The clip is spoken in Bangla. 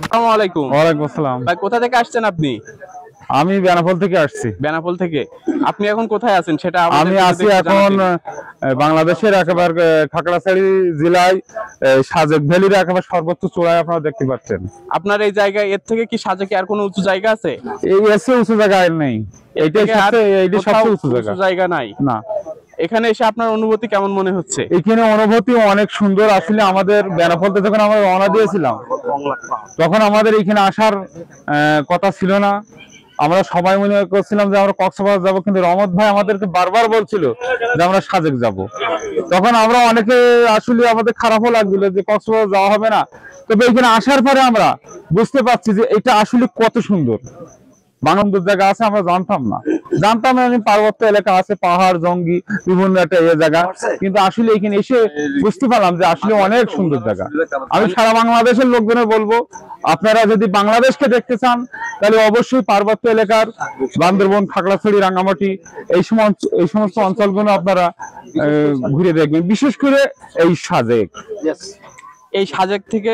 আসসালামু আলাইকুম। ওয়ালাইকুম আসসালাম। ভাই কোথা থেকে আসছেন আপনি? আমি বেনাপোল থেকে আসছি। বেনাপোল থেকে। আপনি এখন কোথায় আছেন সেটা আমি আছি এখন বাংলাদেশের একেবারে খাগড়াছড়ি জেলায় সাজেক ভ্যালির একেবারে সর্বোচ্চ চূড়ায় আপনারা দেখতে পাচ্ছেন। আপনার এই জায়গায় এর থেকে কি সাজেকে আর কোনো উঁচু জায়গা আছে? এই এসে উঁচু জায়গা আর নেই, এইটাই সবচেয়ে উঁচু জায়গা নাই না। এখানে এসে আপনার অনুভূতি কেমন মনে হচ্ছে? এখানে অনুভূতি অনেক সুন্দর। আসলে আমাদের বেনাপোলতে যখন আমরা রওনা দিয়েছিলাম তখন আমাদের এখানে আসার কথা ছিল না। আমরা সবাই মনে করছিলাম যে আমরা কক্সবাজার যাব, কিন্তু রহমত ভাই আমাদেরকে বারবার বলছিল যে আমরা সাজেক যাব। তখন আমরা অনেকে আসলে আমাদের খারাপও লাগছিল যে কক্সবাজার যাওয়া হবে না। তবে এখানে আসার পরে আমরা বুঝতে পারছি যে এটা আসলে কত সুন্দর। বাংলাদেশ জায়গা আছে আমরা জানতাম না, আমি পার্বত্য এলাকা আছে, পাহাড় জঙ্গি বিভিন্ন একটা জায়গা, কিন্তু আসলে এখানে এসে বুঝতে পারলাম যে আসলে অনেক সুন্দর জায়গা। আমি সারা বাংলাদেশের লোকজনের বলবো, আপনারা যদি বাংলাদেশকে দেখতে চান তাহলে অবশ্যই পার্বত্য এলাকার বান্দরবন, খাগড়াছড়ি, রাঙ্গামাটি এই সমস্ত অঞ্চলগুলো আপনারা ঘুরে দেখবেন, বিশেষ করে এই সাজেক থেকে